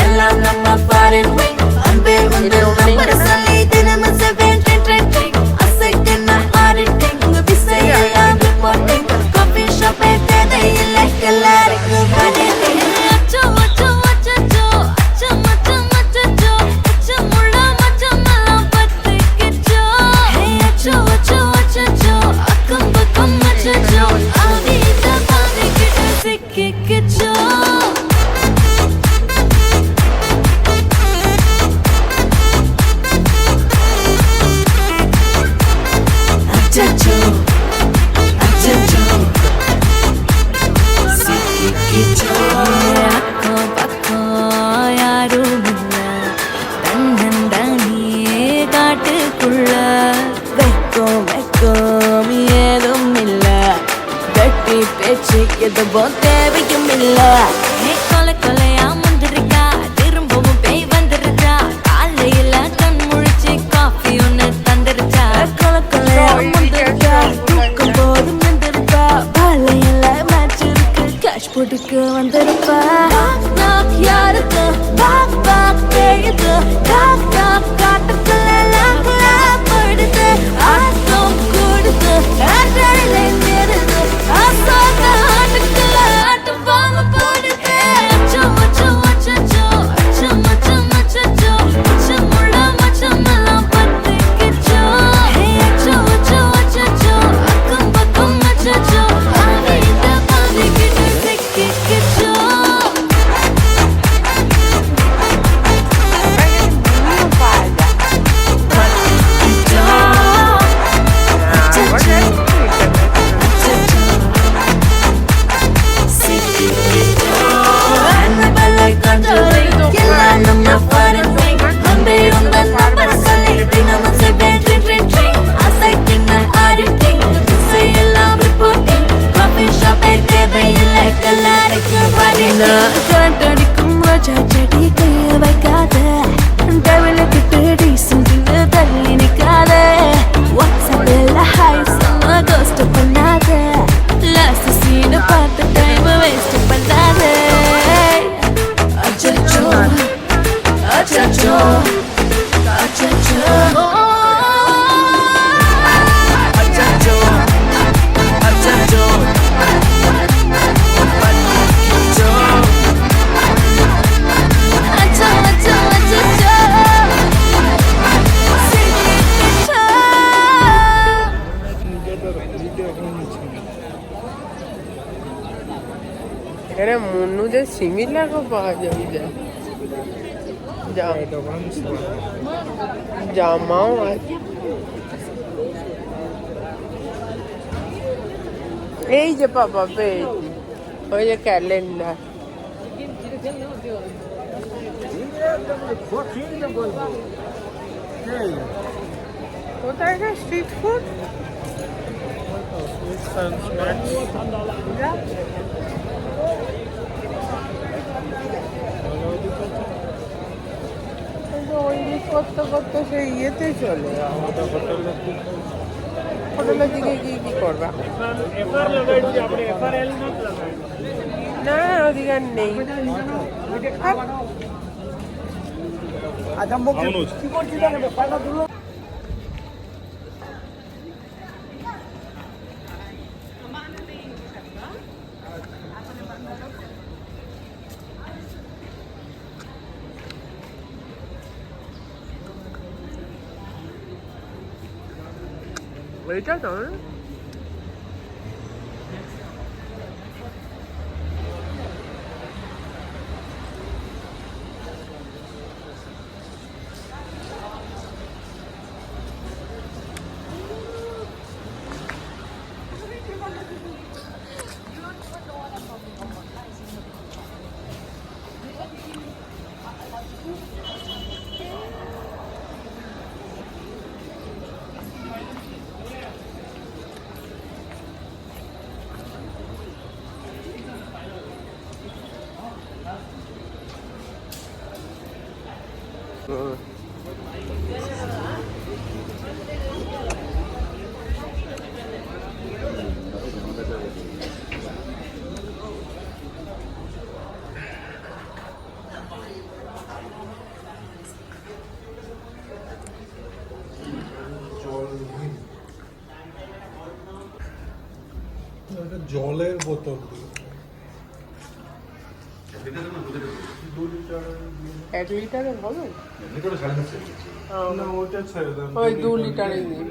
எல்லாம் நம்ம பாரின் அன்பே வந்து நம்ம சொல்லி தினமும் அசைக்கின ஆடிட்டிங் விசையெல்லாம் ரிப்போர்ட்டிங் காஃபி ஷாப்பே தேவையில்லை எல்லாருக்கும் படிட்டிங் எதுவும் தேவையும் இல்ல கொலை கொலையா முந்திருக்கா திரும்பவும் பேய் வந்துருச்சா காலையில கண் முழிச்சு காஃபி ஒண்ணு தந்துருச்சா கொலை கொலையா முந்திருக்கா தூக்கும் போதும் வந்துருப்பா பாலையில மேட்ச் இருக்கு கேஷ் போட்டுக்கு வந்திருப்பா யாருக்கு பாக் பாக் எழுது டாக் டாக் காட்டுக்குள்ள லாக்லா படுது ஆட்டம் கூடுது ஆட்டரிலே நிறுது ஆசாக ஆட்டுக்குள்ள ஆட்டம் பாம போடுது அச்சம் அச்சம் அச்சச்சோ அச்சம் அச்சம் அச்சச்சோ அச்சம் உள்ள மச்சம் எல்லாம் பத்திக்கிச்சோ அச்சம் அச்சம் அச்சச்சோ அக்கம் பக்கம் அச்சச்சோ ஆவித பாதிக்கிட்டு சிக்கிக்கிச்சோ கண்டடிக்கும் ரோஜா செடி கைய வைக்காத டெவலப்பிட்டு டீசன்ட்னு தள்ளி நிக்காத வாட்ஸ்அப்ல ஹாய் சொன்ன கோஸ்ட் பண்ணாத லாஸ்ட் சீனை பார்த்த டைம் வேஸ்ட் பண்ணாத அச்சச்சோ அச்சச்சோ அச்சச்சோ அச்சச்சோ அச்சச்சோ এরা মনুদের সিমিলারও পাওয়া যাবে জামাও আছে এই যে পাপা পেয়েছি ওই যে ক্যালেন্ডার কোথায় স্ট্রিট ফুড করতে করতে সেই ইয়েতে চলে হোটেলের দিকে গিয়ে কি করবা না অধিকার নেই এইটা তো জলের বোতল 1 লিটারের হবে না ওটা ছেড়ে দাম ওই 2 লিটারের দিন